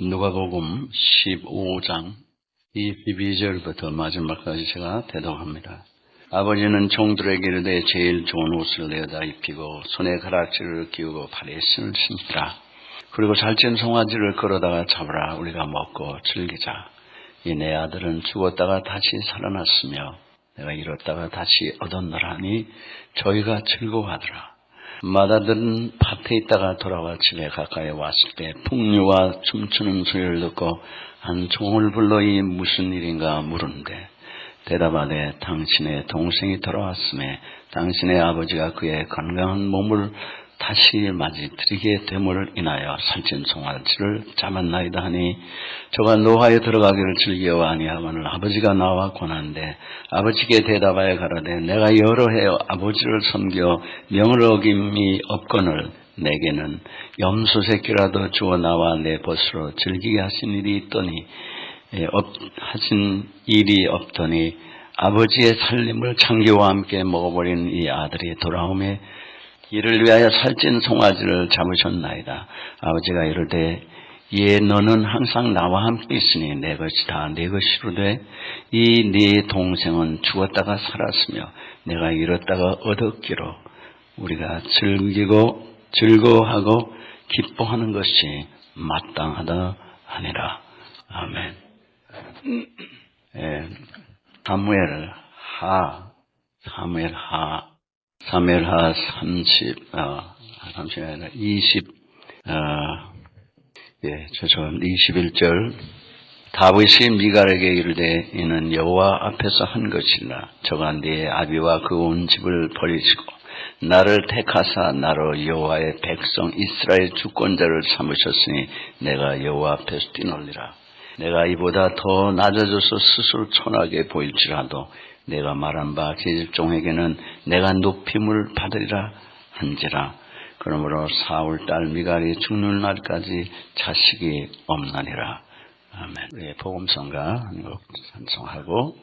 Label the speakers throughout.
Speaker 1: 누가복음 15장 22절부터 마지막까지 제가 대독합니다. 아버지는 종들에게 이르되 제일 좋은 옷을 내어다 입히고 손에 가락지를 끼우고 발에 신을 신지라. 그리고 살찐 송아지를 끌어다가 잡으라. 우리가 먹고 즐기자. 이 내 아들은 죽었다가 다시 살아났으며 내가 잃었다가 다시 얻었노라 하니 저희가 즐거워하더라. 마다들은 밭에 있다가 돌아와 집에 가까이 왔을 때 풍류와 춤추는 소리를 듣고 한 종을 불러 이 무슨 일인가 물은데 대답하되 당신의 동생이 돌아왔음에 당신의 아버지가 그의 건강한 몸을 다시 맞이 드리게 됨을 인하여 살찐 송아지를 잡았나이다 하니 저가 노하에 들어가기를 즐기어 아니하거늘 아버지가 나와 권하는데 아버지께 대답하여 가라되 내가 여러 해 아버지를 섬겨 명을 어김이 없거늘 내게는 염소 새끼라도 주어 나와 내 벗으로 즐기게 하신 일이 없더니 아버지의 살림을 창기와 함께 먹어버린 이 아들이 돌아오매 이를 위하여 살찐 송아지를 잡으셨나이다. 아버지가 이르되 예 너는 항상 나와 함께 있으니 내 것이 다 내 것이로되 이 네 동생은 죽었다가 살았으며 내가 잃었다가 얻었기로 우리가 즐기고 즐거워하고 기뻐하는 것이 마땅하다 하니라. 아멘. 사무엘하 21절 다윗이 미갈에게 이르되 이는 여호와 앞에서 한 것이라 저가 네 아비와 그 온 집을 버리시고 나를 택하사 나로 여호와의 백성 이스라엘 주권자를 삼으셨으니 내가 여호와 앞에서 뛰놀리라. 내가 이보다 더 낮아져서 스스로 천하게 보일지라도 내가 말한 바 계집종에게는 내가 높임을 받으리라 한지라. 그러므로 사울 딸 미갈이 죽는 날까지 자식이 없나니라. 아멘. 우리의 복음성가 한 곡 찬송하고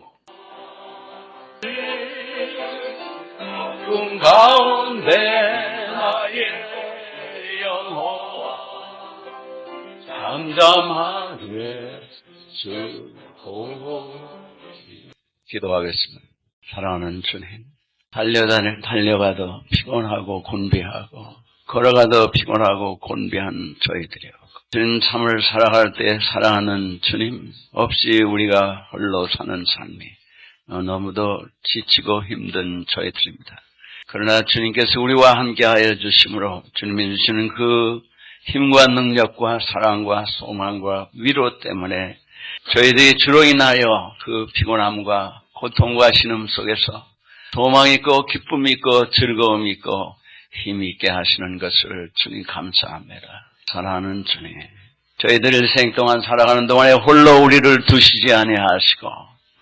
Speaker 1: 꿈 가운데 나의 영혼아 잠잠하게 즐거워 기도하겠습니다. 사랑하는 주님, 달려가도 피곤하고 곤비하고 걸어가도 피곤하고 곤비한 저희들이요. 주님 참을 살아갈 때 사랑하는 주님 없이 우리가 홀로 사는 삶이 너무도 지치고 힘든 저희들입니다. 그러나 주님께서 우리와 함께하여 주심으로 주님이 주시는 그 힘과 능력과 사랑과 소망과 위로 때문에 저희들이 주로 인하여 그 피곤함과 고통과 신음 속에서 소망이 있고 기쁨이 있고 즐거움이 있고 힘이 있게 하시는 것을 주님 감사합니다. 사랑하는 주님, 저희들 일생 동안 살아가는 동안에 홀로 우리를 두시지 아니하시고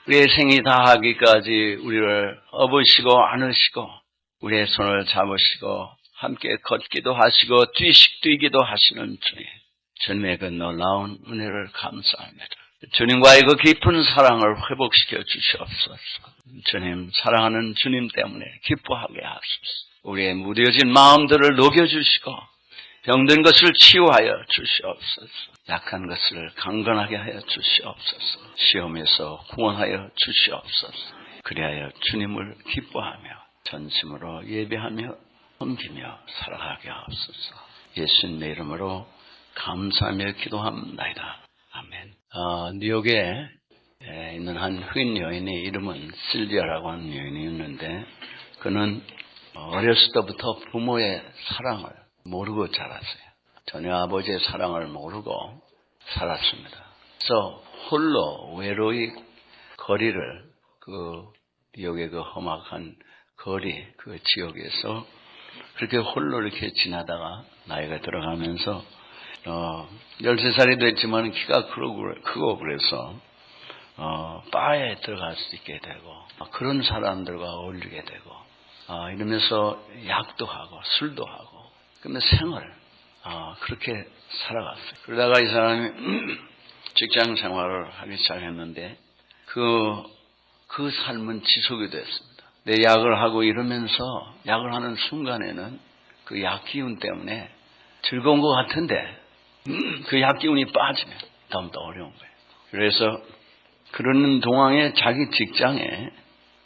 Speaker 1: 우리의 생이 다하기까지 우리를 업으시고 안으시고 우리의 손을 잡으시고 함께 걷기도 하시고 뛰기도 하시는 주님, 주님의 그 놀라운 은혜를 감사합니다. 주님과의 그 깊은 사랑을 회복시켜 주시옵소서. 주님, 사랑하는 주님 때문에 기뻐하게 하소서. 우리의 무뎌진 마음들을 녹여주시고 병든 것을 치유하여 주시옵소서. 약한 것을 강건하게 하여 주시옵소서. 시험에서 구원하여 주시옵소서. 그리하여 주님을 기뻐하며 전심으로 예배하며 섬기며 살아가게 하옵소서. 예수님의 이름으로 감사하며 기도합니다. 아멘. 뉴욕에 있는 한 흑인 여인의 이름은 실비아라고 하는 여인이었는데 그는 어렸을 때부터 부모의 사랑을 모르고 자랐어요. 전혀 아버지의 사랑을 모르고 살았습니다. 그래서 홀로 외로이 거리를 뉴욕의 그 험악한 거리 그 지역에서 그렇게 홀로 이렇게 지나다가 나이가 들어가면서 13살이 됐지만 키가 크고 그래서 바에 들어갈 수 있게 되고 그런 사람들과 어울리게 되고 이러면서 약도 하고 술도 하고 그러면 생활을 그렇게 살아갔어요. 그러다가 이 사람이 직장 생활을 하기 시작했는데 그 삶은 지속이 됐습니다. 내 약을 하고 이러면서 약을 하는 순간에는 그 약 기운 때문에 즐거운 것 같은데 그 약기운이 빠지면 너무 더 어려운 거예요. 그래서 그러는 동안에 자기 직장에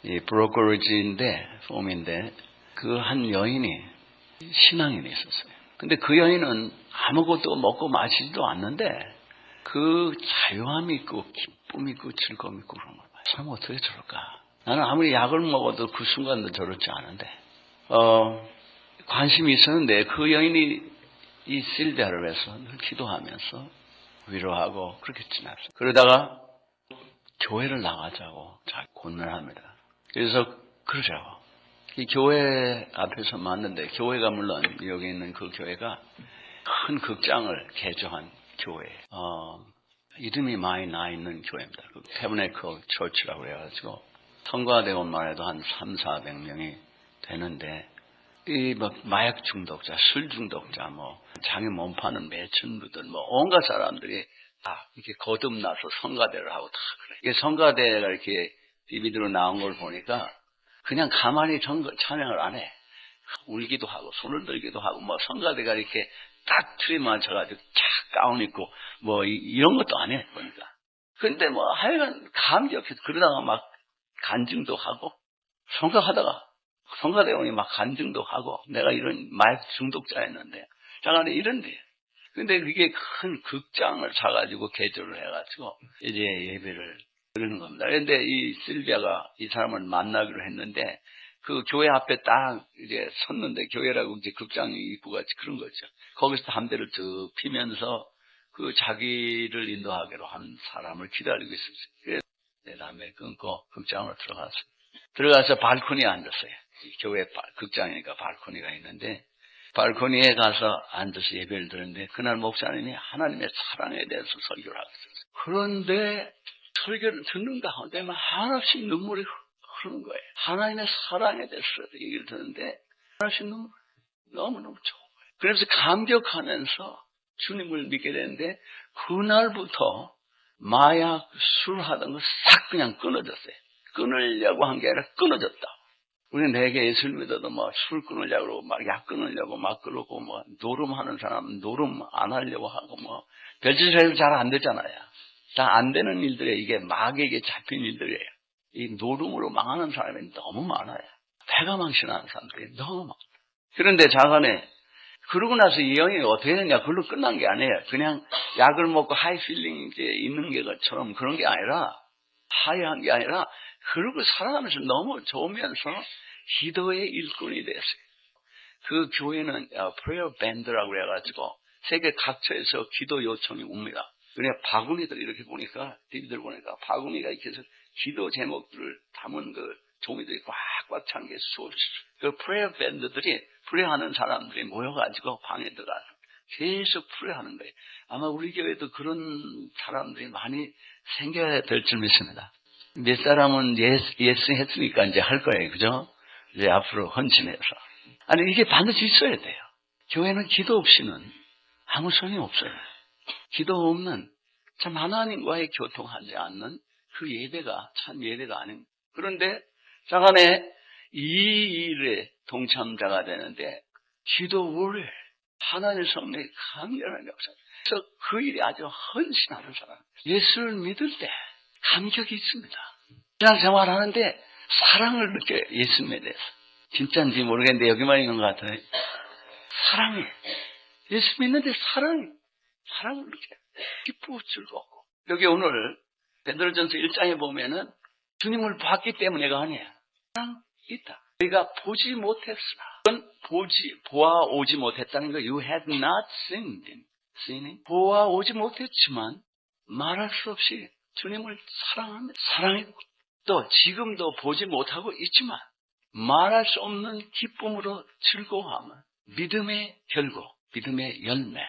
Speaker 1: 이 브로커리지인데 폼인데 그 한 여인이 신앙인이 있었어요. 근데 그 여인은 아무것도 먹고 마시지도 않는데 그 자유함이 있고 기쁨이 있고 즐거움이 있고 그런 거예요. 참 어떻게 저럴까? 나는 아무리 약을 먹어도 그 순간도 저렇지 않은데 관심이 있었는데 그 여인이 이 실비아를 위해서 늘 기도하면서 위로하고 그렇게 지났어요. 그러다가 교회를 나가자고 잘 권면합니다. 그래서 그러자고. 이 교회 앞에서 만났는데 교회가 물론 여기 있는 그 교회가 큰 극장을 개조한 교회. 이름이 많이 나 있는 교회입니다. 그 태브네클 처치라고 해가지고 성가대원만 해도 한 300~400명이 되는데 이 뭐 마약 중독자, 술 중독자, 뭐 장애 몸 파는 매춘부들, 뭐 온갖 사람들이 다 이렇게 거듭나서 성가대를 하고 다 그래. 이게 성가대가 이렇게 DVD로 나온 걸 보니까 그냥 가만히 찬양을 안 해. 울기도 하고 손을 들기도 하고 뭐 성가대가 이렇게 딱 틀에 맞춰가지고 쫙 가운 입고 뭐 이런 것도 안 해 보니까. 근데 뭐 하여간 감격해서 그러다가 막 간증도 하고 성가대원이 막 간증도 하고 내가 이런 마약 중독자였는데 잠깐 이런데 근데 그게 큰 극장을 사가지고 개조를 해가지고 이제 예배를 드리는 겁니다. 그런데 이 실비아가 이 사람을 만나기로 했는데 그 교회 앞에 딱 이제 섰는데 교회라고 이제 극장이 입구가 그런 거죠. 거기서 담배를 쭉 피면서 그 자기를 인도하기로 한 사람을 기다리고 있었어요. 그래서 담배 끊고 극장으로 들어가서 발코니에 앉았어요. 교회 극장이니까 발코니가 있는데 발코니에 가서 앉아서 예배를 드렸는데 그날 목사님이 하나님의 사랑에 대해서 설교를 하고 있었어요. 그런데 설교를 듣는 가운데 막 하나씩 눈물이 흐르는 거예요. 하나님의 사랑에 대해서 얘기를 듣는데 하나씩 눈물이 너무너무 좋은 거예요. 그래서 감격하면서 주님을 믿게 되는데 그날부터 마약, 술 하던 거 싹 그냥 끊어졌어요. 끊으려고 한 게 아니라 끊어졌다. 우리 내게 예수를 믿어도 뭐 술 끊으려고 막 약 끊으려고 막 그러고 뭐 노름하는 사람은 노름 안 하려고 하고 뭐 별짓을 해도 잘 안 되잖아요. 다 안 되는 일들이에요. 이게 마귀에게 잡힌 일들이에요. 이 노름으로 망하는 사람이 너무 많아요. 패가망신하는 사람들이 너무 많아요. 그런데 자간에 그러고 나서 이 영이 어떻게 됐냐? 그걸로 끝난 게 아니에요. 그냥 약을 먹고 하이 필링 이제 있는 것처럼 그런 게 아니라 하이한 게 아니라 그러고 살아가면서 너무 좋으면서 기도의 일꾼이 됐어요. 그 교회는 프레어 밴드라고 그래가지고 세계 각처에서 기도 요청이 옵니다. 그냥 바구니들 이렇게 보니까 TV들 보니까 바구니가 이렇게 해서 기도 제목들을 담은 그 종이들이 꽉꽉 찬 게 수없이 그 프레어 밴드들이 프레하는 사람들이 모여가지고 방에 들어가서 계속 프레하는 거예요. 아마 우리 교회도 그런 사람들이 많이 생겨야 될 줄 믿습니다. 몇 사람은 예스 했으니까 이제 할 거예요. 그죠? 이제 앞으로 헌신해서. 아니, 이게 반드시 있어야 돼요. 교회는 기도 없이는 아무 소용이 없어요. 기도 없는 참 하나님과의 교통하지 않는 그 예배가 참 예배가 아닙니다. 그런데 자간에 이 일에 동참자가 되는데 기도 월요일 하나님의 성령이 강렬한 역사. 그래서 그 일이 아주 헌신하는 사람. 예수를 믿을 때 감격이 있습니다. 신앙생활 하는데 사랑을 느껴요. 예수님에 대해서. 진짜인지 모르겠는데 여기만 있는 것 같아요. 사랑해. 예수 믿는데 사랑을 느껴요. 기쁘고 즐겁고. 여기 오늘 베드로전서 1장에 보면은 주님을 봤기 때문에가 아니에요. 사랑 있다. 우리가 보지 못했으나 보아 오지 못했다는 거 You had not seen him. 보아 오지 못했지만 말할 수 없이 주님을 사랑합니다. 사랑했고 또 지금도 보지 못하고 있지만 말할 수 없는 기쁨으로 즐거워하면 믿음의 결국, 믿음의 열매,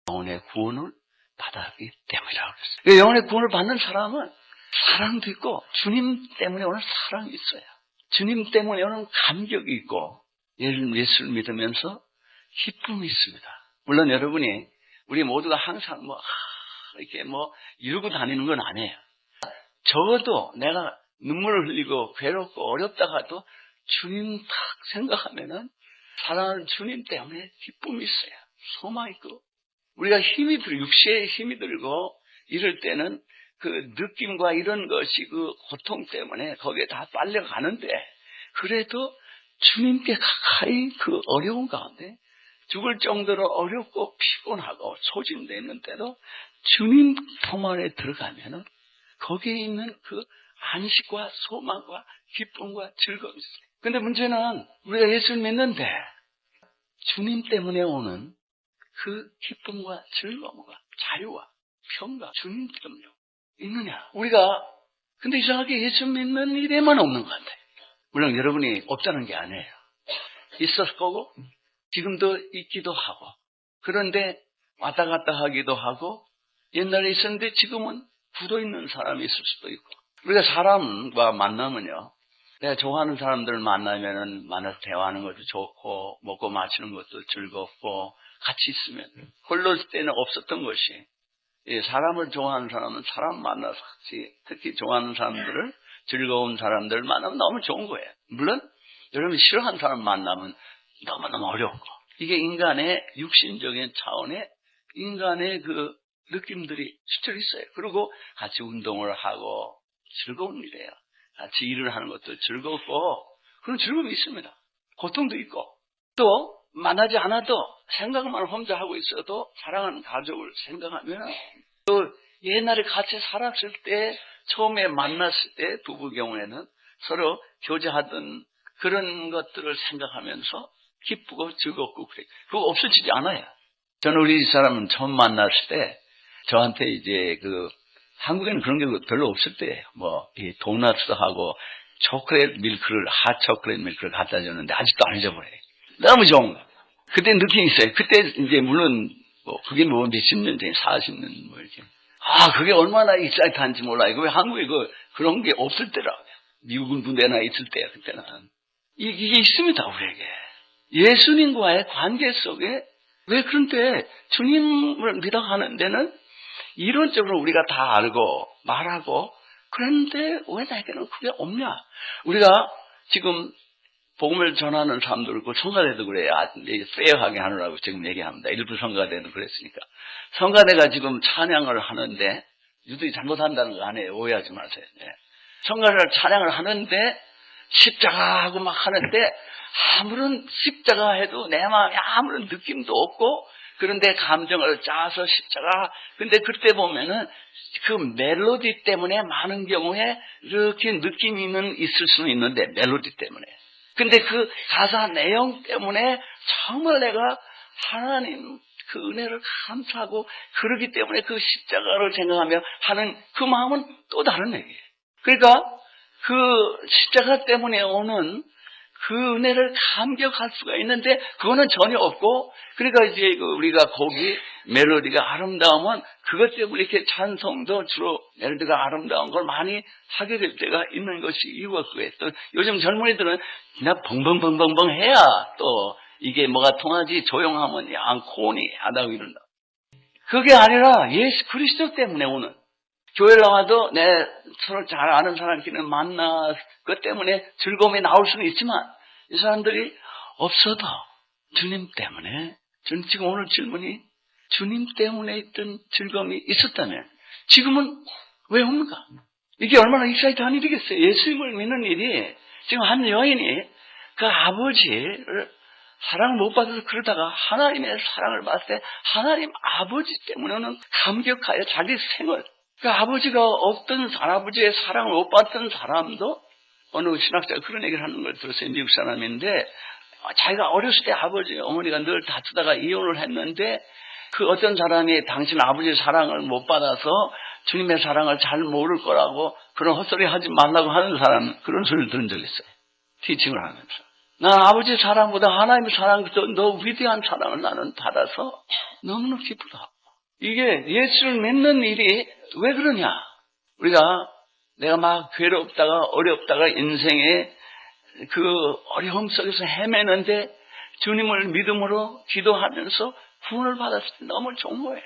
Speaker 1: 영혼의 구원을 받았기 때문이라고 그랬어요. 영혼의 구원을 받는 사람은 사랑도 있고 주님 때문에 오는 사랑이 있어요. 주님 때문에 오는 감격이 있고 예수를 믿으면서 기쁨이 있습니다. 물론 여러분이 우리 모두가 항상 이렇게 이러고 다니는 건 아니에요. 적어도 내가 눈물을 흘리고 괴롭고 어렵다가도 주님 딱 생각하면은 사랑하는 주님 때문에 기쁨이 있어요. 소망이 있고 우리가 육체에 힘이 들고 이럴 때는 그 느낌과 이런 것이 그 고통 때문에 거기에 다 빨려가는데, 그래도 주님께 가까이 그 어려운 가운데 죽을 정도로 어렵고 피곤하고 소진되는데도 주님 품 안에 들어가면은 거기에 있는 그 안식과 소망과 기쁨과 즐거움이 있어요. 근데 문제는 우리가 예수를 믿는데 주님 때문에 오는 그 기쁨과 즐거움과 자유와 평강, 주님 때문에 있느냐? 우리가 근데 이상하게 예수 믿는 일에만 없는 것 같아요. 물론 여러분이 없다는 게 아니에요. 있었을 거고 지금도 있기도 하고, 그런데 왔다 갔다 하기도 하고, 옛날에 있었는데 지금은 굳어있는 사람이 있을 수도 있고. 우리가 사람과 만나면요, 내가 좋아하는 사람들을 만나서 대화하는 것도 좋고 먹고 마시는 것도 즐겁고 같이 있으면, 홀로 있을 때는 없었던 것이, 사람을 좋아하는 사람은 사람 만나서 같이, 특히 좋아하는 사람들을, 즐거운 사람들을 만나면 너무 좋은 거예요. 물론 여러분이 싫어하는 사람 만나면 너무너무 어렵고, 이게 인간의 육신적인 차원의 인간의 그 느낌들이 실제로 있어요. 그리고 같이 운동을 하고 즐거운 일이에요. 같이 일을 하는 것도 즐겁고 그런 즐거움이 있습니다. 고통도 있고, 또 만나지 않아도 생각만 혼자 하고 있어도 사랑하는 가족을 생각하면, 또 옛날에 같이 살았을 때 처음에 만났을 때 부부 경우에는 서로 교제하던 그런 것들을 생각하면서 기쁘고 즐겁고 그래. 그거 없어지지 않아요. 저는 우리 사람은 처음 만났을 때 저한테 이제 한국에는 그런 게 별로 없을 때예요. 이 도넛하고 초콜릿 밀크를, 핫 초콜릿 밀크를 갖다 줬는데 아직도 안 잊어버려요. 너무 좋은 거. 그때 느낌이 있어요. 그때 이제 물론 그게 몇십 년 전에 40년 이렇게. 그게 얼마나 익사이트한지 몰라요. 왜 한국에 그런 게 없을 때라고요. 미국은 군대나 있을 때, 그때는. 이게 있습니다, 우리에게. 예수님과의 관계 속에, 왜 그런데 주님을 믿어 가는 데는 이론적으로 우리가 다 알고 말하고, 그런데 왜 나에게는 그게 없냐? 우리가 지금 복음을 전하는 사람도 그렇고 성가대도 그래요. 페어하게 하느라고 지금 얘기합니다. 일부 성가대도 그랬으니까. 성가대가 지금 찬양을 하는데, 유들이 잘못한다는 거 아니에요. 오해하지 마세요. 성가대를 찬양을 하는데 십자가하고 막 하는데 아무런 십자가 해도 내 마음에 아무런 느낌도 없고, 그런데 감정을 짜서 십자가, 근데 그때 보면은 그 멜로디 때문에 많은 경우에 이렇게 느낌이 있을 수는 있는데, 멜로디 때문에. 근데 그 가사 내용 때문에 정말 내가 하나님 그 은혜를 감사하고, 그러기 때문에 그 십자가를 생각하며 하는 그 마음은 또 다른 얘기예요. 그러니까 그 십자가 때문에 오는 그 은혜를 감격할 수가 있는데 그거는 전혀 없고, 그러니까 이제 우리가 곡이 멜로디가 아름다우면 그것 때문에 이렇게 찬송도 주로 멜로디가 아름다운 걸 많이 하게 될 때가 있는 것이 이유가 그거예요. 또 요즘 젊은이들은 그냥 벙벙벙벙벙 해야 또 이게 뭐가 통하지, 조용하면 양코니 하다고 이런다. 그게 아니라 예수 그리스도 때문에 오는, 교회를 나와도 내 서로 잘 아는 사람끼리는 만나 그 때문에 즐거움이 나올 수는 있지만, 이 사람들이 없어도 주님 때문에, 저는 지금 오늘 질문이 주님 때문에 있던 즐거움이 있었다면 지금은 왜 옵니까? 이게 얼마나 익사이트한 일이겠어요. 예수님을 믿는 일이. 지금 한 여인이 그 아버지를 사랑을 못 받아서 그러다가 하나님의 사랑을 받을 때 하나님 아버지 때문에는 감격하여 자기 생을, 그 아버지가 없던 아버지의 사랑을 못 받던 사람도, 어느 신학자가 그런 얘기를 하는 걸 들었어요. 미국 사람인데, 자기가 어렸을 때 아버지, 어머니가 늘 다투다가 이혼을 했는데, 그 어떤 사람이 당신 아버지의 사랑을 못 받아서 주님의 사랑을 잘 모를 거라고 그런 헛소리 하지 말라고 하는 사람, 그런 소리를 들은 적이 있어요. 티칭을 하면서. 난 아버지의 사랑보다 하나님의 사랑, 더 위대한 사랑을 나는 받아서 너무너무 기쁘다. 이게 예수를 믿는 일이 왜 그러냐? 내가 막 괴롭다가 어렵다가 인생의 그 어려움 속에서 헤매는데 주님을 믿음으로 기도하면서 구원을 받았을 때 너무 좋은 거예요.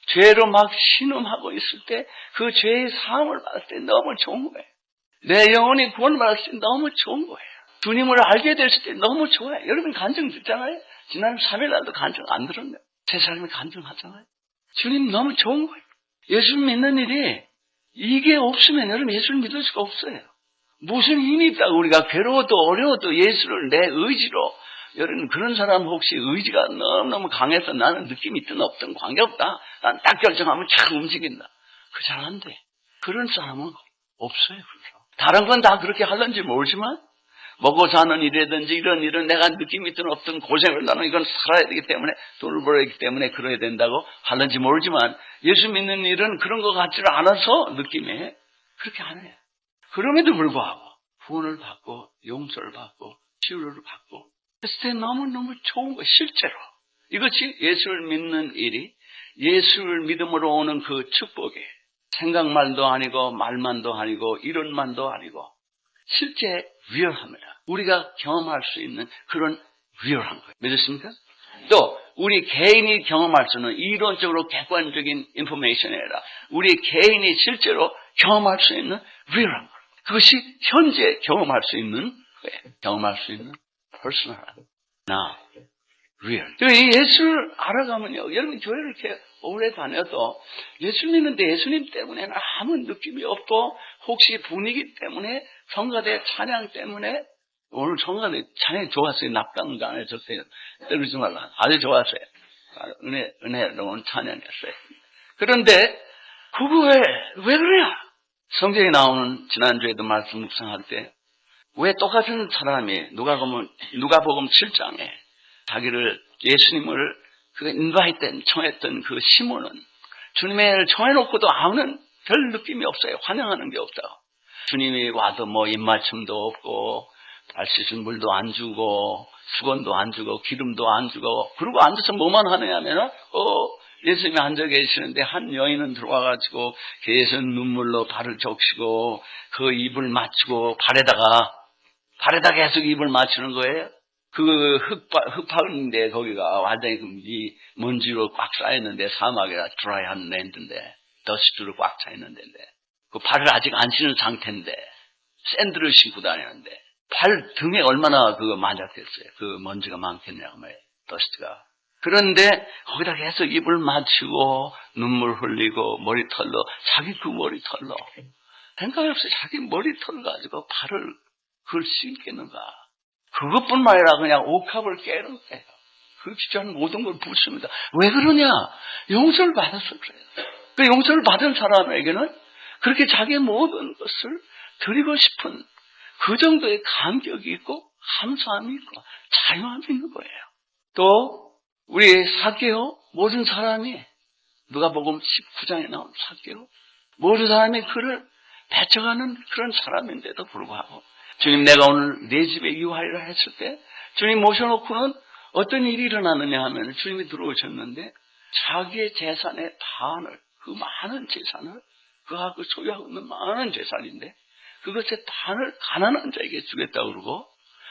Speaker 1: 죄로 막 신음하고 있을 때 그 죄의 사함을 받을 때 너무 좋은 거예요. 내 영혼이 구원을 받았을 때 너무 좋은 거예요. 주님을 알게 됐을 때 너무 좋아요. 여러분 간증 듣잖아요. 지난 3일 날도 간증 안 들었네요. 세 사람이 간증하잖아요. 주님 너무 좋은 거예요. 예수 믿는 일이 이게 없으면 여러분 예수를 믿을 수가 없어요. 무슨 힘이 있다고 우리가 괴로워도 어려워도 예수를 내 의지로 여러분 그런 사람 혹시 의지가 너무너무 강해서 나는 느낌이 있든 없든 관계없다. 난 딱 결정하면 착 움직인다. 그 잘 안 돼. 그런 사람은 없어요. 그래서. 다른 건 다 그렇게 하는지 모르지만 먹고 사는 일이라든지 이런 일은 내가 느낌이 있든 없든 고생을 나는 이건 살아야 되기 때문에 돈을 벌어야 되기 때문에 그래야 된다고 하는지 모르지만 예수 믿는 일은 그런 것 같지를 않아서 느낌에 그렇게 안 해요. 그럼에도 불구하고 구원을 받고 용서를 받고 치유를 받고 했을 때 너무너무 좋은 거 실제로 이것이 예수를 믿는 일이 예수를 믿음으로 오는 그 축복이 생각만도 아니고 말만도 아니고 이론만도 아니고 실제 리얼합니다. 우리가 경험할 수 있는 그런 리얼한 거예요. 믿으십니까? 또 우리 개인이 경험할 수는 이론적으로 객관적인 인포메이션이 아니라 우리 개인이 실제로 경험할 수 있는 리얼한 거예요. 그것이 현재 경험할 수 있는 거예요. 경험할 수 있는 퍼스널한 나 리얼. 이 예수를 알아가면요. 여러분 교회를 이렇게 오래 다녀도 예수 믿는데 예수님 때문에 아무 느낌이 없고 혹시 분위기 때문에 성가대 찬양 때문에 오늘 성가대 찬양이 좋았어요. 납당도 안 해줬어요. 때리지 말라. 아주 좋았어요. 은혜로운 찬양이었어요. 그런데 그거 왜 그래야? 성경에 나오는 지난주에도 말씀 묵상할 때 왜 똑같은 사람이 누가복음 7장에 자기를 예수님을 그 인바이트 청했던 그 시몬은 주님을 청해놓고도 아무런 별 느낌이 없어요. 환영하는 게 없다고. 주님이 와도 뭐 입맞춤도 없고 발 씻은 물도 안 주고 수건도 안 주고 기름도 안 주고 그러고 앉아서 뭐만 하느냐면 예수님이 앉아 계시는데 한 여인은 들어와가지고 계속 눈물로 발을 적시고 그 입을 맞추고 발에다 계속 입을 맞추는 거예요. 그 흙파인데 거기가 완전히 먼지로 꽉 쌓였는데 사막이라 드라이한 랜드인데 더스트로 꽉 차있는데 그 발을 아직 안 신은 상태인데 샌들을 신고 다니는데 발 등에 얼마나 그거 맞았겠어요. 그 먼지가 많겠냐고 말이에요. 더스트가. 그런데 거기다 계속 입을 맞추고 눈물 흘리고 머리털로 자기 그 머리털로 생각이 없어요. 자기 머리털 가지고 발을 그걸 씻겠는가. 그것뿐만 아니라 그냥 옥합을 깨는 거예요. 그 기존 모든 걸 붓습니다. 왜 그러냐? 용서를 받아서 그래요. 그 용서를 받은 사람에게는 그렇게 자기의 모든 것을 드리고 싶은 그 정도의 감격이 있고 감사함이 있고 자유함이 있는 거예요. 또 우리 삭개오 모든 사람이 누가복음 19장에 나온 삭개오 모든 사람이 그를 배척하는 그런 사람인데도 불구하고 주님 내가 오늘 내 집에 유하리라 했을 때 주님 모셔놓고는 어떤 일이 일어나느냐 하면 주님이 들어오셨는데 자기의 재산의 반을 그 많은 재산을 그하고 소유하고 있는 많은 재산인데 그것의 반을 가난한 자에게 주겠다고 그러고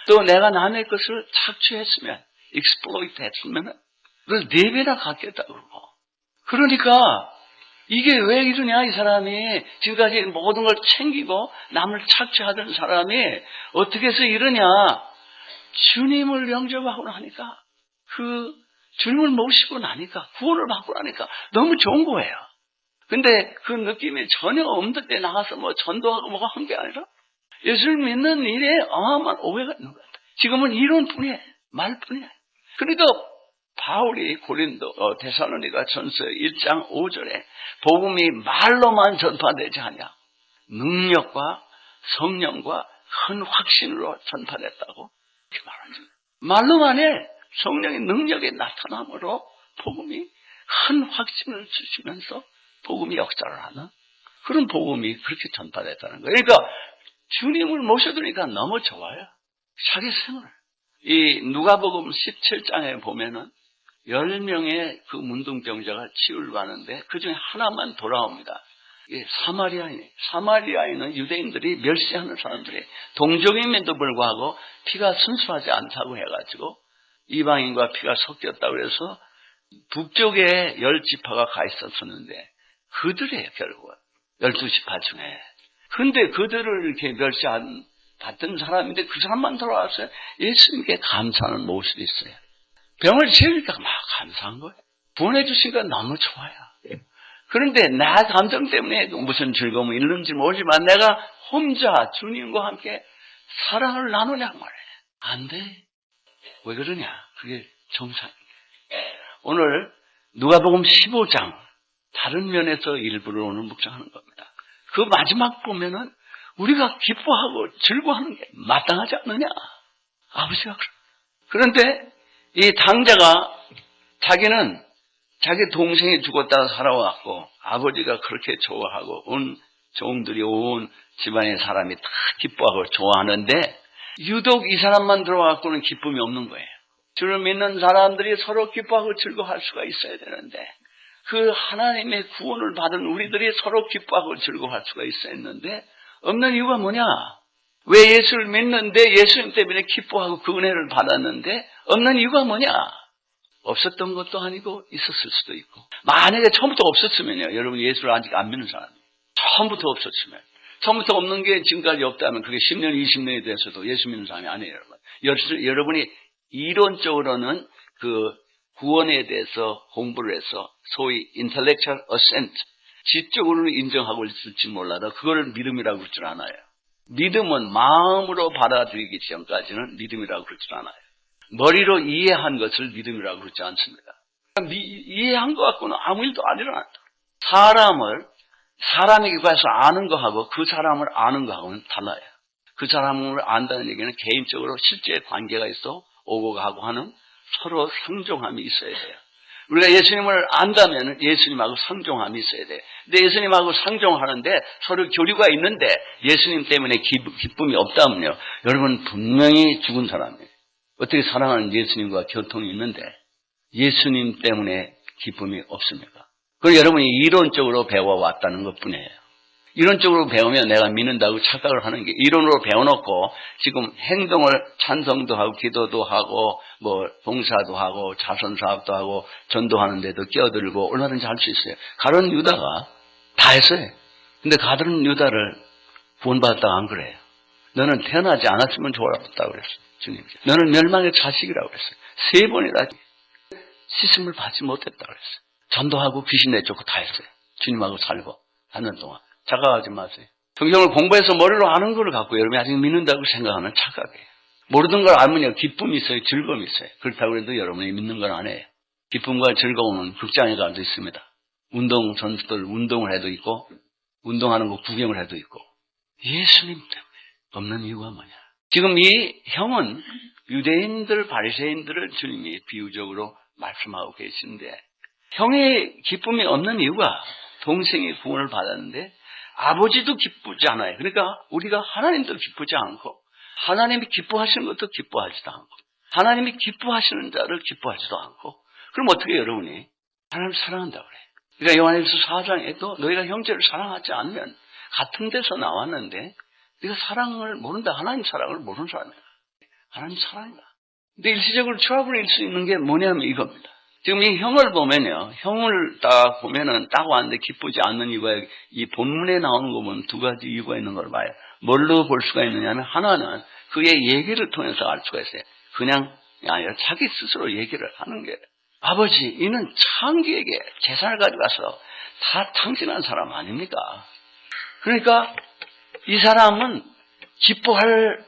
Speaker 1: 또 내가 남의 것을 착취했으면 exploit 했으면 그걸 4배나 갖겠다고 그러고 그러니까 이게 왜 이러냐 이 사람이 지금까지 모든 걸 챙기고 남을 착취하던 사람이 어떻게 해서 이러냐 주님을 영접하고 나니까 그 주님을 모시고 나니까 구원을 받고 나니까 너무 좋은 거예요. 근데 그 느낌이 전혀 없는 데 나가서 뭐 전도하고 뭐가 한 게 아니라 예수를 믿는 일에 어마어마한 오해가 있는 거예요. 지금은 이론뿐이에요. 말뿐이에요. 그러니까 바울이 데살로니가 전서 1장 5절에 복음이 말로만 전파되지 않냐 능력과 성령과 큰 확신으로 전파됐다고 이렇게 말하죠. 말로만 해 성령의 능력의 나타남으로 복음이 큰 확신을 주시면서 복음이 역사를 하는 그런 복음이 그렇게 전파됐다는 거예요. 그러니까 주님을 모셔두니까 너무 좋아요. 자기 생활. 이 누가복음 17장에 보면은 10명의 그 문둥병자가 치유를 받는데 그 중에 하나만 돌아옵니다. 이게 사마리아인은 유대인들이 멸시하는 사람들이 동족임에도 불구하고 피가 순수하지 않다고 해가지고 이방인과 피가 섞였다고 해서 북쪽에 10지파가 가 있었었는데 그들의 결국은 12지파 중에 근데 그들을 이렇게 받던 사람인데 그 사람만 돌아와서 예수님께 감사하는 모습이 있어요. 병을 지으니까 막 감사한 거예요. 구원해 주시니까 너무 좋아요. 그런데 나 감정 때문에 무슨 즐거움이 있는지 모르지만 내가 혼자 주님과 함께 사랑을 나누냐 말이에요. 안 돼. 왜 그러냐? 그게 정상이에요. 오늘 누가복음 15장 다른 면에서 일부를 오늘 묵상하는 겁니다. 그 마지막 보면은 우리가 기뻐하고 즐거워하는 게 마땅하지 않느냐? 아버지가 그런데 이 당자가 자기는 자기 동생이 죽었다가 살아왔고 아버지가 그렇게 좋아하고 온 종들이 온 집안의 사람이 다 기뻐하고 좋아하는데 유독 이 사람만 들어와갖고는 기쁨이 없는 거예요. 주를 믿는 사람들이 서로 기뻐하고 즐거워할 수가 있어야 되는데 그 하나님의 구원을 받은 우리들이 서로 기뻐하고 즐거워할 수가 있어야 했는데 없는 이유가 뭐냐? 왜 예수를 믿는데 예수님 때문에 기뻐하고 그 은혜를 받았는데 없는 이유가 뭐냐? 없었던 것도 아니고 있었을 수도 있고 만약에 처음부터 없었으면요. 여러분 예수를 아직 안 믿는 사람이 처음부터 없었으면 처음부터 없는 게 지금까지 없다면 그게 10년, 20년이 돼서도 예수 믿는 사람이 아니에요. 여러분이 이론적으로는 그 구원에 대해서 공부를 해서 소위 intellectual assent 지적으로는 인정하고 있을지 몰라도 그거를 믿음이라고 그러질 않아요. 믿음은 마음으로 받아들이기 전까지는 믿음이라고 그러질 않아요. 머리로 이해한 것을 믿음이라고 그러지 않습니다. 이해한 것 갖고는 아무 일도 안 일어난다. 사람에게 가서 아는 거하고 그 사람을 아는 거하고는 달라요. 그 사람을 안다는 얘기는 개인적으로 실제 관계가 있어 오고 가고 하는 서로 상종함이 있어야 돼요. 우리가 예수님을 안다면 예수님하고 상종함이 있어야 돼요. 근데 예수님하고 상종하는데 서로 교류가 있는데 예수님 때문에 기쁨이 없다면요. 여러분 분명히 죽은 사람이에요. 어떻게 사랑하는 예수님과 교통이 있는데 예수님 때문에 기쁨이 없습니까? 그걸 여러분이 이론적으로 배워왔다는 것뿐이에요. 이론적으로 배우면 내가 믿는다고 착각을 하는 게 이론으로 배워놓고 지금 행동을 찬송도 하고 기도도 하고 뭐 봉사도 하고 자선사업도 하고 전도하는데도 끼어들고 얼마든지 할 수 있어요. 가룟 유다가 다 했어요. 근데 가룟 유다를 구원받았다가 안 그래요. 너는 태어나지 않았으면 좋았다고 그랬어요. 주님. 너는 멸망의 자식이라고 그랬어요. 3번이나 씻음을 받지 못했다고 그랬어요. 전도하고 귀신 내쫓고 다 했어요. 주님하고 살고 하는 동안. 착각하지 마세요. 성경을 공부해서 머리로 아는 걸 갖고 여러분이 아직 믿는다고 생각하면 착각이에요. 모르는 걸 알면요. 기쁨이 있어요. 즐거움이 있어요. 그렇다고 해도 여러분이 믿는 건 아니에요. 기쁨과 즐거움은 극장에 가도 있습니다. 운동 선수들 운동을 해도 있고 운동하는 거 구경을 해도 있고 예수님 때문에 없는 이유가 뭐냐. 지금 이 형은 유대인들 바리새인들을 주님이 비유적으로 말씀하고 계시는데 형의 기쁨이 없는 이유가 동생이 구원을 받았는데 아버지도 기쁘지 않아요. 그러니까 우리가 하나님도 기쁘지 않고 하나님이 기뻐하시는 것도 기뻐하지도 않고 하나님이 기뻐하시는 자를 기뻐하지도 않고 그럼 어떻게 여러분이 하나님을 사랑한다고 그래요. 그러니까 요한일서 4장에도 너희가 형제를 사랑하지 않으면 같은 데서 나왔는데 네가 사랑을 모른다. 하나님 사랑을 모르는 사람이야. 하나님 사랑이다. 근데 일시적으로 트러블일 수 있는 게 뭐냐면 이겁니다. 지금 이 형을 보면요. 형을 딱 보면은 딱 왔는데 기쁘지 않는 이유가 이 본문에 나오는 거 보면 2가지 이유가 있는 걸 봐요. 뭘로 볼 수가 있느냐면 하나는 그의 얘기를 통해서 알 수가 있어요. 그냥 아니라 자기 스스로 얘기를 하는 게 아버지 이는 창기에게 재산을 가져가서 다 탕진한 사람 아닙니까? 그러니까 이 사람은 기뻐함을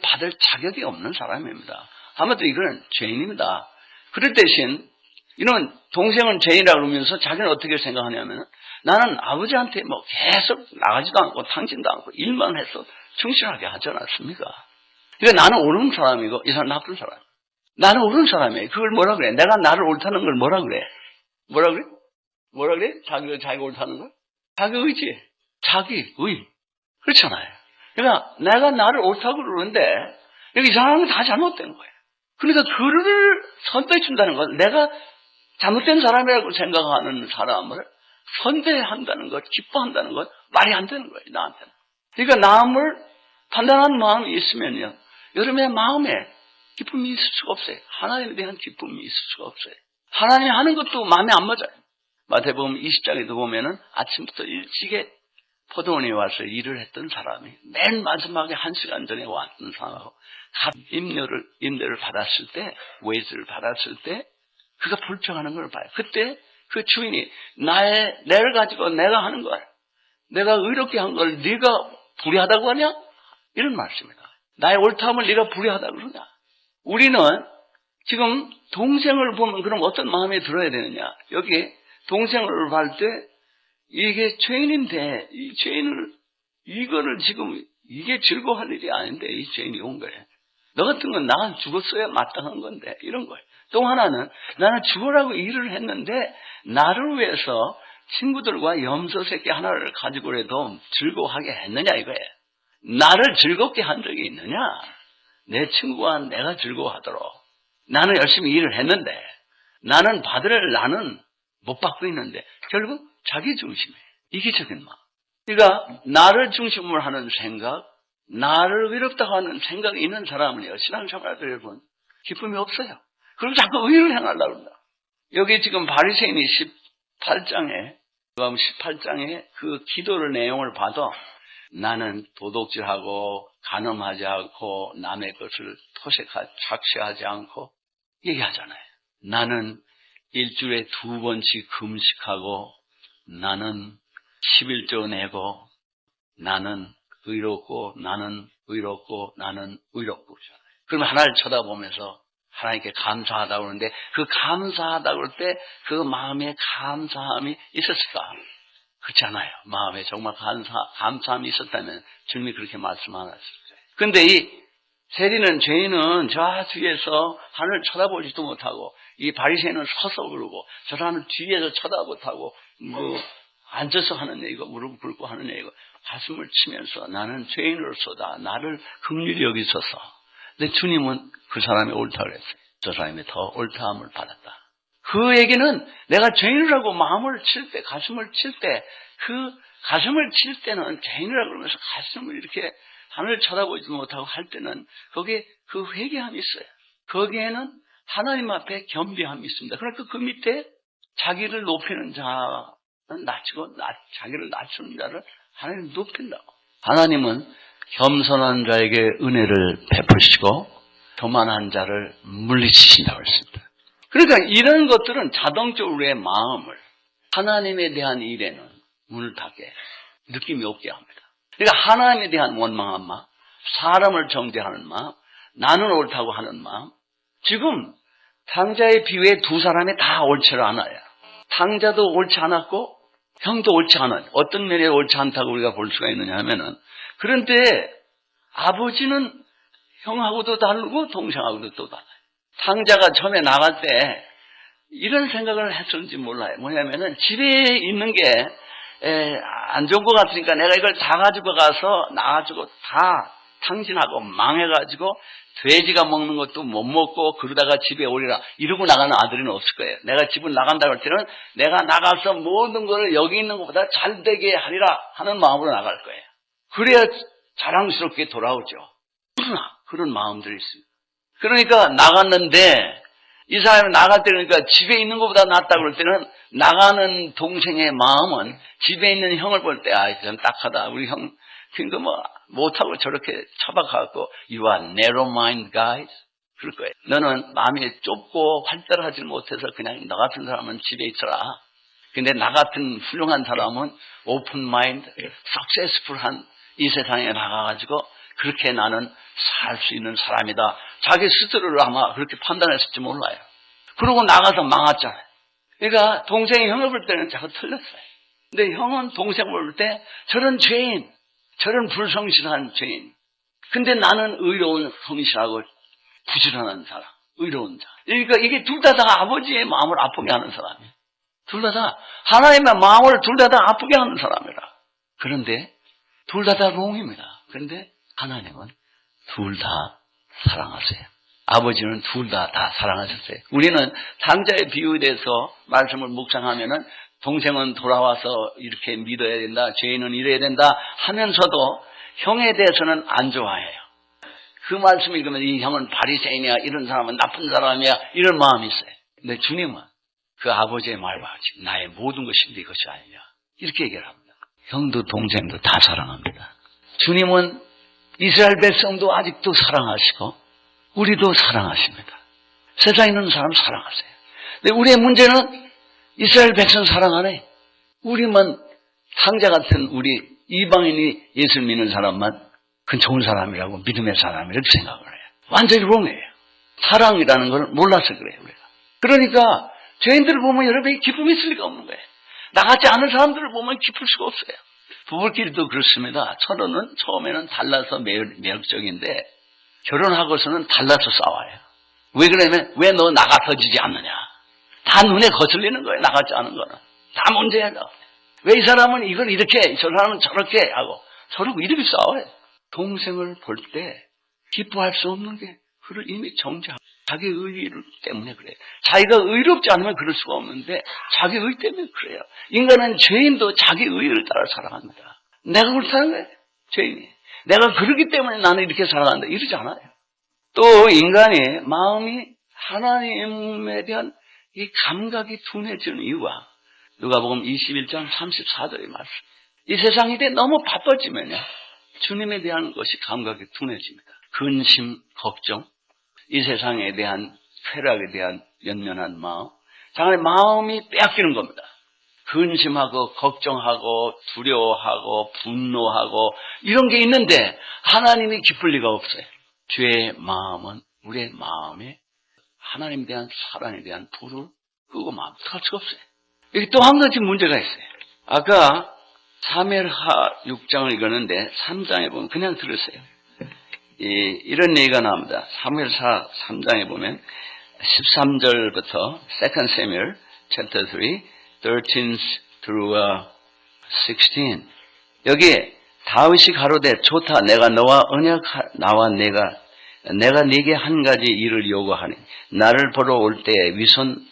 Speaker 1: 받을 자격이 없는 사람입니다. 아무튼 이거는 죄인입니다. 그럴 대신 이런 동생은 죄인이라고 그러면서 자기는 어떻게 생각하냐면 나는 아버지한테 뭐 계속 나가지도 않고 탕진도 않고 일만 해서 충실하게 하지 않았습니까? 그러니까 나는 옳은 사람이고 이 사람은 나쁜 사람. 나는 옳은 사람이에요. 그걸 뭐라 그래? 내가 나를 옳다는 걸 뭐라 그래? 뭐라 그래? 뭐라 그래? 자기가 옳다는 걸? 자기 의지, 자기 의. 그렇잖아요. 그러니까 내가 나를 옳다고 그러는데 이 사람은 다 잘못된 거예요. 그러니까 그를 선대해 준다는 건 내가 잘못된 사람이라고 생각하는 사람을 선대한다는 것, 기뻐한다는 것 말이 안 되는 거예요. 나한테는. 그러니까 남을 판단하는 마음이 있으면요. 여러분의 마음에 기쁨이 있을 수가 없어요. 하나님에 대한 기쁨이 있을 수가 없어요. 하나님이 하는 것도 마음에 안 맞아요. 마태복음 20장에도 보면은 아침부터 일찍에 포도원에 와서 일을 했던 사람이 맨 마지막에 1시간 전에 왔던 사람하고 임대를 받았을 때, 웨이즈를 받았을 때 그가 불평하는 걸 봐요. 그때 그 주인이 내를 가지고 내가 하는 걸, 내가 의롭게 한 걸 네가 불의하다고 하냐? 이런 말씀이다. 나의 옳다함을 네가 불의하다고 그러냐? 우리는 지금 동생을 보면 그럼 어떤 마음이 들어야 되느냐? 여기 동생을 볼 때 이게 죄인인데 이 죄인을 이거를 지금 이게 즐거워할 일이 아닌데 이 죄인이 온 거예요. 너 같은 건 나 죽었어야 마땅한 건데 이런 거예요. 또 하나는 나는 죽으라고 일을 했는데 나를 위해서 친구들과 염소 새끼 하나를 가지고라도 즐거워하게 했느냐 이거예요. 나를 즐겁게 한 적이 있느냐? 내 친구와 내가 즐거워하도록 나는 열심히 일을 했는데 나는 못 받고 있는데 결국 자기 중심이에요. 이기적인 마음. 그러니까 나를 중심으로 하는 생각, 나를 위롭다고 하는 생각이 있는 사람은요, 신앙생활 할 여러분 기쁨이 없어요. 그럼 자꾸 의를 행하려고 합니다. 여기 지금 바리새인이 18장에 그 기도의 내용을 봐도 나는 도둑질하고 간음하지 않고 남의 것을 착취하지 않고 얘기하잖아요. 나는 일주일에 2번씩 금식하고 나는 11조 내고 나는 의롭고 나는 의롭고 나는 의롭고 그러잖아요. 그러면 하나를 쳐다보면서 하나님께 감사하다고 그러는데 그 감사하다고 그럴 때 그 마음에 감사함이 있었을까? 그렇지 않아요. 마음에 정말 감사함이 있었다면 주님이 그렇게 말씀 안 하셨을 거예요. 그런데 이 세리는 죄인은 저 뒤에서 하늘을 쳐다보지도 못하고 이 바리새인은 서서 그러고 저 사람은 뒤에서 쳐다보고 앉아서 하는 얘기고 무릎 꿇고 하는 얘기고 가슴을 치면서 나는 죄인으로서다. 나를 긍휼히 여기소서. 근데 주님은 그 사람이 옳다고 그랬어요. 저 사람이 더 옳다함을 받았다. 그 얘기는 내가 죄인이라고 마음을 칠 때, 가슴을 칠 때, 그 가슴을 칠 때는 죄인이라고 그러면서 가슴을 이렇게 하늘을 쳐다보지 못하고 할 때는 거기에 그 회개함이 있어요. 거기에는 하나님 앞에 겸비함이 있습니다. 그러니까 그 밑에 자기를 높이는 자는 낮추고 자기를 낮추는 자를 하나님 높인다고. 하나님은 겸손한 자에게 은혜를 베푸시고 교만한 자를 물리치신다고 했습니다. 그러니까 이런 것들은 자동적으로 우리의 마음을 하나님에 대한 일에는 문을 닫게 느낌이 없게 합니다. 그러니까 하나님에 대한 원망한 마음, 사람을 정죄하는 마음, 나는 옳다고 하는 마음. 지금 탕자의 비유에 두 사람이 다 옳지 않아요. 탕자도 옳지 않았고 형도 옳지 않아요. 어떤 면에 옳지 않다고 우리가 볼 수가 있느냐 하면은 그런데 아버지는 형하고도 다르고 동생하고도 또 달라요. 탕자가 처음에 나갈 때 이런 생각을 했었는지 몰라요. 뭐냐면은 집에 있는 게 안 좋은 것 같으니까 내가 이걸 다 가지고 가서 나가지고 다 탕진하고 망해가지고 돼지가 먹는 것도 못 먹고 그러다가 집에 오리라 이러고 나가는 아들은 없을 거예요. 내가 집을 나간다고 할 때는 내가 나가서 모든 것을 여기 있는 것보다 잘 되게 하리라 하는 마음으로 나갈 거예요. 그래야 자랑스럽게 돌아오죠. 그런 마음들이 있습니다. 그러니까 나갔는데 이 사람이 나갈 때 그러니까 집에 있는 것보다 낫다고 그럴 때는 나가는 동생의 마음은 집에 있는 형을 볼 때 좀 딱하다. 우리 형 그러니까 못하고 저렇게 처박아갖고 You are narrow mind guys 그럴 거예요. 너는 마음이 좁고 활달하지 못해서 그냥 너 같은 사람은 집에 있어라. 근데 나 같은 훌륭한 사람은 open mind, successful한 이 세상에 나가가지고 그렇게 나는 살 수 있는 사람이다. 자기 스스로를 아마 그렇게 판단했을지 몰라요. 그러고 나가서 망했잖아요. 그러니까 동생이 형을 볼 때는 자꾸 틀렸어요. 근데 형은 동생을 볼 때 저런 죄인, 저런 불성실한 죄인. 근데 나는 의로운 성실하고 부지런한 사람, 의로운 자. 그러니까 이게 둘 다 아버지의 마음을 아프게 하는 사람이에요. 둘 다 하나님의 마음을 둘 다 아프게 하는 사람이라. 그런데 둘 다 롱입니다. 그런데 하나님은 둘 다 사랑하세요. 아버지는 둘 다 사랑하셨어요. 우리는 탕자의 비유에 대해서 말씀을 묵상하면은 동생은 돌아와서 이렇게 믿어야 된다, 죄인은 이래야 된다 하면서도 형에 대해서는 안 좋아해요. 그 말씀을 읽으면 이 형은 바리새인이야, 이런 사람은 나쁜 사람이야, 이런 마음이 있어요. 근데 주님은 그 아버지의 말과 같이 나의 모든 것이 네 것이 아니냐 이렇게 얘기를 합니다. 형도 동생도 다 사랑합니다. 주님은 이스라엘 백성도 아직도 사랑하시고 우리도 사랑하십니다. 세상에 있는 사람 사랑하세요. 근데 우리의 문제는 이스라엘 백성 사랑하네. 우리만 상자 같은 우리 이방인이 예수 믿는 사람만 그건 좋은 사람이라고 믿음의 사람이라고 생각을 해요. 완전히 롱해요. 사랑이라는 걸 몰라서 그래요. 우리가. 그러니까 죄인들을 보면 여러분이 기쁨이 있을 리가 없는 거예요. 나같지 않은 사람들을 보면 기쁠 수가 없어요. 부부끼리도 그렇습니다. 서로는 처음에는 달라서 매력적인데 결혼하고서는 달라서 싸워요. 왜 그러냐면 왜 너 나 같아지지 않느냐. 다 눈에 거슬리는 거예요. 나 같지 않은 거는. 다 문제야. 왜 이 사람은 이걸 이렇게 저 사람은 저렇게 하고 서로 이렇게 싸워요. 동생을 볼 때 기뻐할 수 없는 게 그를 이미 정죄하고 자기 의 때문에 그래요. 자기가 의롭지 않으면 그럴 수가 없는데 자기 의 때문에 그래요. 인간은 죄인도 자기 의를 따라 살아갑니다. 내가 그렇다는 거예요. 죄인이. 내가 그러기 때문에 나는 이렇게 살아간다. 이러지 않아요. 또 인간의 마음이 하나님에 대한 이 감각이 둔해지는 이유가 누가복음 21장 34절의 말씀. 이 세상이 너무 바빠지면요. 주님에 대한 것이 감각이 둔해집니다. 근심, 걱정, 이 세상에 대한 쾌락에 대한 연연한 마음, 장의 마음이 빼앗기는 겁니다. 근심하고 걱정하고 두려워하고 분노하고 이런 게 있는데 하나님이 기쁠 리가 없어요. 죄의 마음은 우리의 마음에 하나님에 대한 사랑에 대한 불을 끄고 마음 할 수가 없어요. 여기 또 한 가지 문제가 있어요. 아까 사무엘하 6장을 읽었는데 3장에 보면 그냥 들으세요. 이런 얘기가 나옵니다. 사무엘하 3장에 보면 13절부터 2 Samuel chapter 3, 13 through 16. 여기 다윗이 가로되 좋다. 내가 너와 나와 내가 네게 한 가지 일을 요구하니 나를 보러 올 때 위손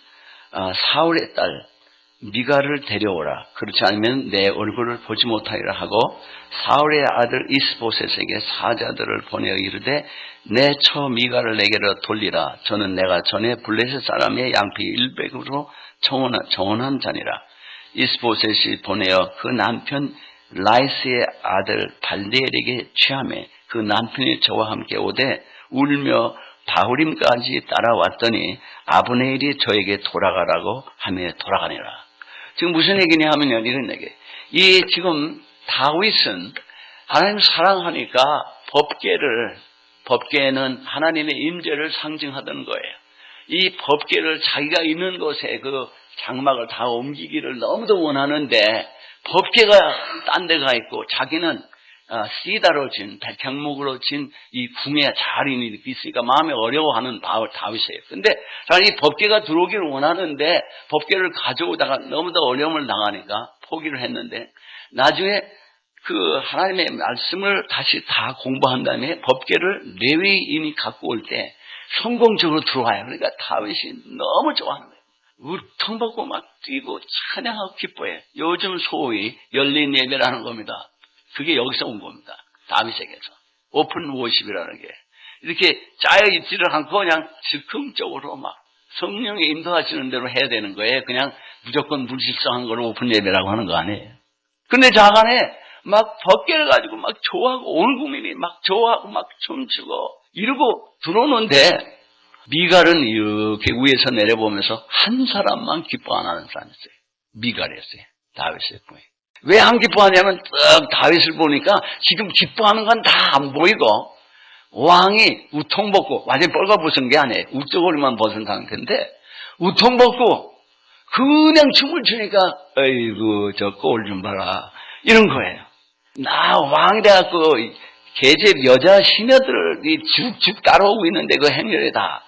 Speaker 1: 사울의 딸 미가를 데려오라. 그렇지 않으면 내 얼굴을 보지 못하리라 하고 사울의 아들 이스보셋에게 사자들을 보내어 이르되 내 처 미가를 내게로 돌리라. 저는 내가 전에 블레셋 사람의 양피 100으로 청혼한 자니라. 이스보셋이 보내어 그 남편 라이스의 아들 발데엘에게 취하매 그 남편이 저와 함께 오되 울며 바후림까지 따라왔더니 아브네일이 저에게 돌아가라고 하며 돌아가니라. 지금 무슨 얘기냐 하면요, 이런 얘기. 지금 다윗은 하나님 사랑하니까 법궤는 하나님의 임재를 상징하던 거예요. 이 법궤를 자기가 있는 곳에 그 장막을 다 옮기기를 너무도 원하는데 법궤가 딴 데 가 있고 자기는 시다로 진 백향목으로 진 이 궁에 자리는 있으니까 마음에 어려워하는 다윗이에요. 근데 이 법궤가 들어오기를 원하는데 법궤를 가져오다가 너무도 어려움을 당하니까 포기를 했는데 나중에 그 하나님의 말씀을 다시 다 공부한 다음에 법궤를 레위인이 갖고 올 때 성공적으로 들어와요. 그러니까 다윗이 너무 좋아하는 거예요. 울통받고 막 뛰고 찬양하고 기뻐해요. 요즘 소위 열린 예배라는 겁니다. 그게 여기서 온 겁니다. 다윗에게서. 오픈 워십이라는 게. 이렇게 짜여있지를 않고 그냥 즉흥적으로 막 성령이 인도하시는 대로 해야 되는 거예요. 그냥 무조건 불실성한 걸 오픈 예배라고 하는 거 아니에요. 근데 자간에 막 법궤를 가지고 막 좋아하고 온 국민이 막 좋아하고 막 춤추고 이러고 들어오는데 미갈은 이렇게 위에서 내려보면서 한 사람만 기뻐 안 하는 사람이 있어요. 미갈이었어요. 다윗의 부인. 왜 안 기뻐하냐면 딱 다윗을 보니까 지금 기뻐하는 건 다 안 보이고 왕이 우통 벗고 완전히 뻘가벗은 게 아니에요. 우두머리만 벗은 상태인데 우통 벗고 그냥 춤을 추니까 어이구 저 꼴 좀 봐라 이런 거예요. 나 왕이 돼갖고 계집 여자 시녀들이 쭉쭉 따라오고 있는데 그 행렬에 다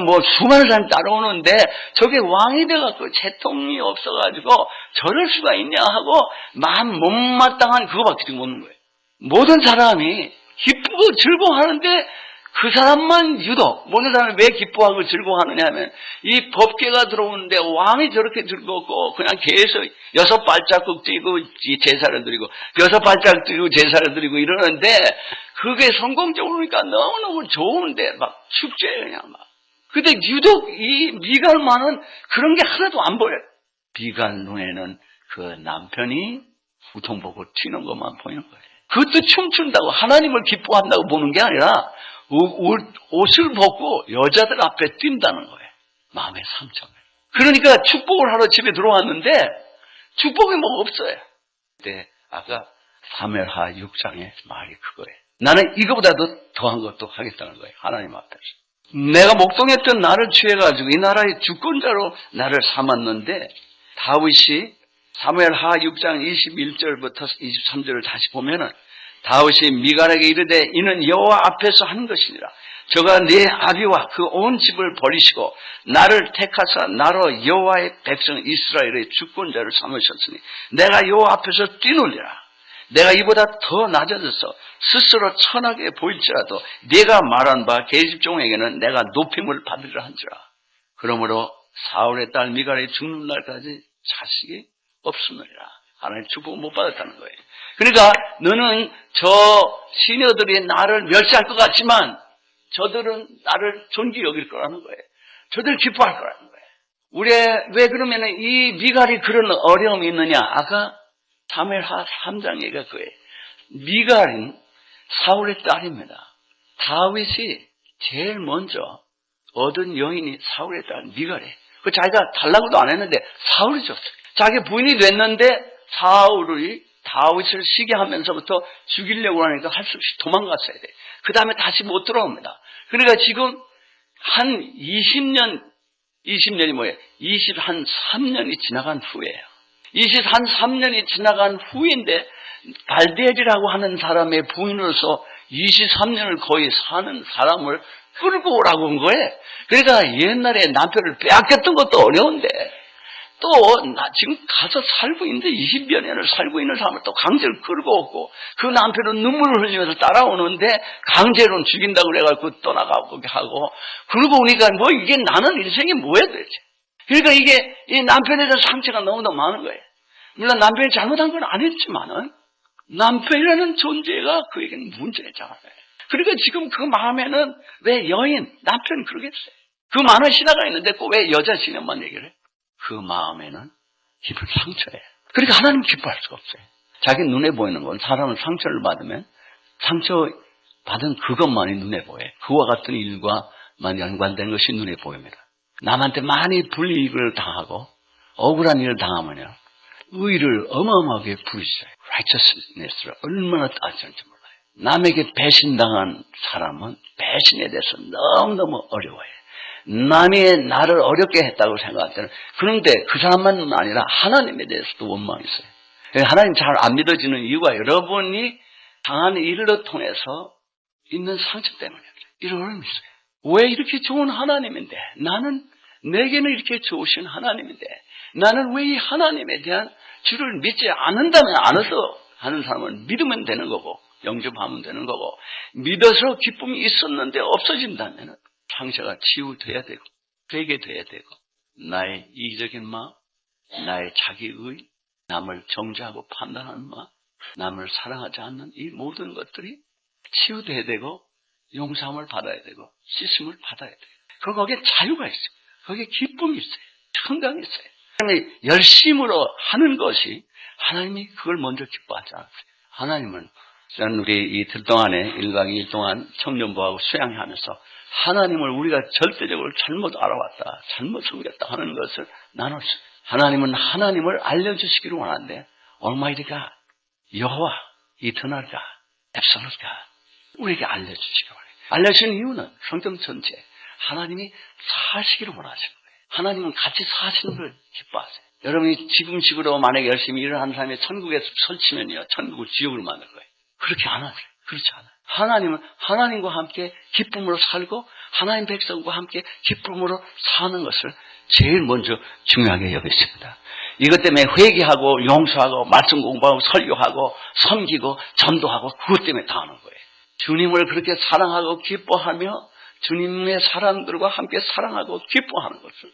Speaker 1: 뭐 수많은 사람이 따라오는데 저게 왕이 돼갖고 채통이 없어가지고 저럴 수가 있냐 하고 마음 못마땅한 그거밖에 지금 없는 거예요. 모든 사람이 기쁘고 즐거워하는데 그 사람만 유독 모든 사람이 왜 기뻐하고 즐거워하느냐 하면 이 법궤가 들어오는데 왕이 저렇게 즐겁고 그냥 계속 6발자국 뛰고 제사를 드리고 6발자국 뛰고 제사를 드리고 이러는데 그게 성공적으로 그러니까 너무너무 좋은데 막 축제예요 그냥 막. 근데 유독 이 미갈만은 그런 게 하나도 안 보여요. 미갈 눈에는 그 남편이 우통 보고 튀는 것만 보이는 거예요. 그것도 춤춘다고 하나님을 기뻐한다고 보는 게 아니라 옷을 벗고 여자들 앞에 뛴다는 거예요. 마음의 상처를. 그러니까 축복을 하러 집에 들어왔는데 축복이 뭐 없어요. 근데 아까 사무엘하 6장의 말이 그거예요. 나는 이거보다도 더한 것도 하겠다는 거예요. 하나님 앞에서. 내가 목동했던 나를 취해가지고 이 나라의 주권자로 나를 삼았는데 다윗이 사무엘하 6장 21절부터 23절을 다시 보면은 다윗이 미갈에게 이르되 이는 여호와 앞에서 한 것이니라. 저가 네 아비와 그 온 집을 버리시고 나를 택하사 나로 여호와의 백성 이스라엘의 주권자를 삼으셨으니 내가 여호와 앞에서 뛰놀리라. 내가 이보다 더 낮아져서 스스로 천하게 보일지라도 네가 말한 바 계집종에게는 내가 높임을 받으리라 한지라. 그러므로 사울의 딸 미갈이 죽는 날까지 자식이 없으느니라. 하나님 축복을 못 받았다는 거예요. 그러니까 너는 저 시녀들이 나를 멸시할 것 같지만 저들은 나를 존귀 여길 거라는 거예요. 저들 기뻐할 거라는 거예요. 왜 그러면 이 미갈이 그런 어려움이 있느냐? 아까 사무엘하 3장 얘기가 그거예요. 미갈은 사울의 딸입니다. 다윗이 제일 먼저 얻은 여인이 사울의 딸 미갈이에요. 그 자기가 달라고도 안 했는데 사울이 줬어요. 자기 부인이 됐는데 사울이 다윗을 시게 하면서부터 죽이려고 하니까 할 수 없이 도망갔어야 돼요. 그 다음에 다시 못 들어옵니다. 그러니까 지금 한 20년이 뭐예요? 3년이 지나간 후예요. 3년이 지나간 후인데 발델이라고 하는 사람의 부인으로서 23년을 거의 사는 사람을 끌고 오라고 한 거예요. 그러니까 옛날에 남편을 빼앗겼던 것도 어려운데 또 지금 가서 살고 있는데 20여 년을 살고 있는 사람을 또 강제로 끌고 오고 그 남편은 눈물을 흘리면서 따라오는데 강제로 죽인다고 그래가지고 떠나가고 하고 그러고 오니까 뭐 이게 나는 인생이 뭐야 도대체. 그러니까 이게 이 남편에 대한 상처가 너무너무 많은 거예요. 물론 남편이 잘못한 건 아니었지만은 남편이라는 존재가 그에게는 문제잖아요. 그러니까 지금 그 마음에는 왜 남편 그러겠어요. 그 많은 신화가 있는데 꼭 왜 여자 신화만 얘기를 해요? 그 마음에는 깊은 상처예요. 그러니까 하나님 기뻐할 수가 없어요. 자기 눈에 보이는 건 사람은 상처를 받으면 상처받은 그것만이 눈에 보여요. 그와 같은 일과만 연관된 것이 눈에 보입니다. 남한테 많이 불이익을 당하고 억울한 일을 당하면요. 의를 어마어마하게 부리셔요. righteousness를 얼마나 따지는지 몰라요. 남에게 배신당한 사람은 배신에 대해서 너무너무 어려워요. 남이 나를 어렵게 했다고 생각할 때는 그런데 그 사람만 아니라 하나님에 대해서도 원망이 있어요. 하나님 잘 안 믿어지는 이유가 여러분이 당한 일을 통해서 있는 상처 때문이에요. 이런 어려움이 있어요. 왜 이렇게 좋은 하나님인데 내게는 이렇게 좋으신 하나님인데 나는 왜 이 하나님에 대한 주를 믿지 않는다면 않아서 하는 사람은 믿으면 되는 거고 영접하면 되는 거고 믿어서 기쁨이 있었는데 없어진다면 상처가 치유돼야 되고 회개돼야 되고 나의 이기적인 마음, 나의 자기의, 남을 정죄하고 판단하는 마음, 남을 사랑하지 않는 이 모든 것들이 치유돼야 되고 용서함을 받아야 되고 씻음을 받아야 돼요. 그리고 거기에 자유가 있어요. 거기에 기쁨이 있어요. 평강이 있어요. 하나님이 열심으로 하는 것이 하나님이 그걸 먼저 기뻐하지 않았어요. 하나님은 우리 이틀 동안에 1박 2일 동안 청년부하고 수양하면서 하나님을 우리가 절대적으로 잘못 알아왔다, 잘못 섬겼다 하는 것을 나눴어요. 하나님은 하나님을 알려주시기를 원하는데 얼마이리가 여호와 이터널가 앱솔루트가 우리에게 알려주시기 원해요. 알려주신 이유는 성경 전체 하나님이 사시기를 원하시는 거예요. 하나님은 같이 사시는 걸 기뻐하세요. 여러분이 지금식으로 만약에 열심히 일을 하는 사람이 천국에 설치면요, 천국을 지옥을 만들 거예요. 그렇게 안 하세요. 그렇지 않아요. 하나님은 하나님과 함께 기쁨으로 살고 하나님 백성과 함께 기쁨으로 사는 것을 제일 먼저 중요하게 여겼습니다. 이것 때문에 회개하고 용서하고 말씀 공부하고 설교하고 섬기고 전도하고 그것 때문에 다 하는 거예요. 주님을 그렇게 사랑하고 기뻐하며 주님의 사람들과 함께 사랑하고 기뻐하는 것을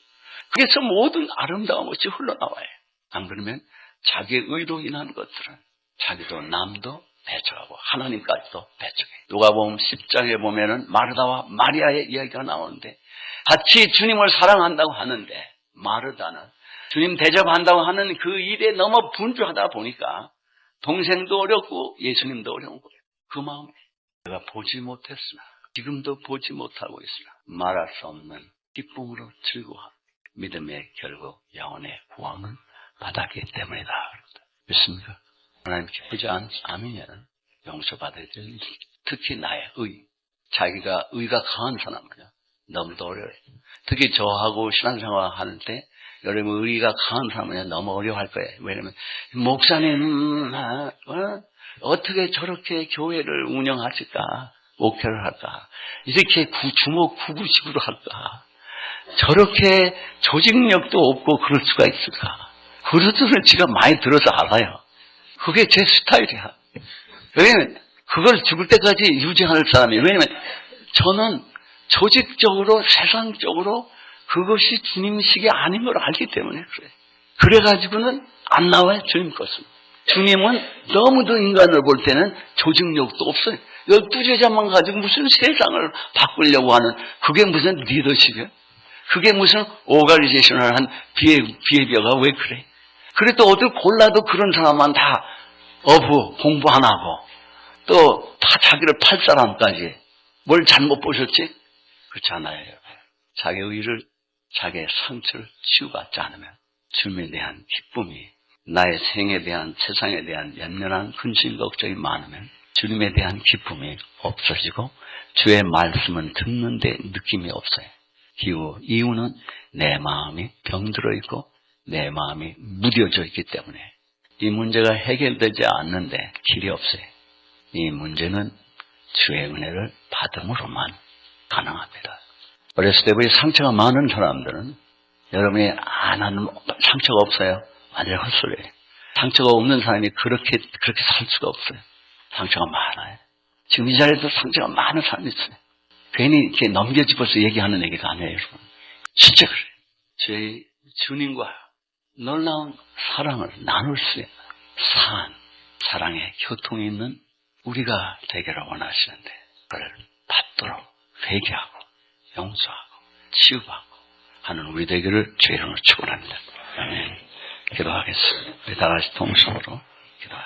Speaker 1: 그래서 모든 아름다운 것이 흘러나와요. 안 그러면 자기의 의로 인한 것들은 자기도 남도 배척하고 하나님까지도 배척해요. 누가복음 10장에 보면은 마르다와 마리아의 이야기가 나오는데 같이 주님을 사랑한다고 하는데 마르다는 주님 대접한다고 하는 그 일에 너무 분주하다 보니까 동생도 어렵고 예수님도 어려운 거예요. 그 마음에 내가 보지 못했으나 지금도 보지 못하고 있으나 말할 수 없는 기쁨으로 즐거워합니다. 믿음의 결국 영혼의 구원은 받았기 때문이다. 믿습니까? 하나님 기쁘지 않으면 용서받아야 될, 특히 나의 자기가 의가 강한 사람이야. 너무도 어려워요. 특히 저하고 신앙생활 하는 때 여러분 의가 강한 사람은 너무 어려워할 거예요. 왜냐면 목사님 어떻게 저렇게 교회를 운영하실까? 목회를 할까? 이렇게 주먹구구식으로 할까? 저렇게 조직력도 없고 그럴 수가 있을까? 그것들을 제가 많이 들어서 알아요. 그게 제 스타일이야. 왜냐면 그걸 죽을 때까지 유지할 사람이에요. 왜냐면 저는 조직적으로 세상적으로 그것이 주님식이 아닌 걸 알기 때문에 그래. 그래가지고는 안 나와요, 주님 것은. 주님은 너무도 인간을 볼 때는 조직력도 없어요. 12제자만 가지고 무슨 세상을 바꾸려고 하는, 그게 무슨 리더십이야? 그게 무슨 오가리제이션을 한 비해비어가 왜 그래? 그래 또 어딜 골라도 그런 사람만 다 공부 안 하고 또 다 자기를 팔 사람까지 뭘 잘못 보셨지? 그렇지 않아요, 여러분. 자기의 의를, 자기의 상처를 치유받지 않으면 주님에 대한 기쁨이, 나의 생에 대한, 세상에 대한 연연한 근심 걱정이 많으면 주님에 대한 기쁨이 없어지고 주의 말씀은 듣는데 느낌이 없어요. 이유는 내 마음이 병들어 있고 내 마음이 무뎌져 있기 때문에 이 문제가 해결되지 않는데 길이 없어요. 이 문제는 주의 은혜를 받음으로만 가능합니다. 어렸을 때부터 상처가 많은 사람들은 여러분이 안 하는 상처가 없어요. 완전히 헛소리예요. 상처가 없는 사람이 그렇게 살 수가 없어요. 상처가 많아요. 지금 이 자리에도 상처가 많은 사람이 있어요. 괜히 이렇게 넘겨짚어서 얘기하는 얘기가 아니에요, 여러분. 진짜 그래요. 저희 주님과 놀라운 사랑을 나눌 수 있는 사랑의 교통이 있는 우리가 되기를 원하시는데 그걸 받도록 회개하고 용서하고 치유받고 하는 우리 되기를 주의 이름으로 축원합니다. 아멘. 기도하겠습니다. 우리 다 같이 동성으로 기도하겠습니다.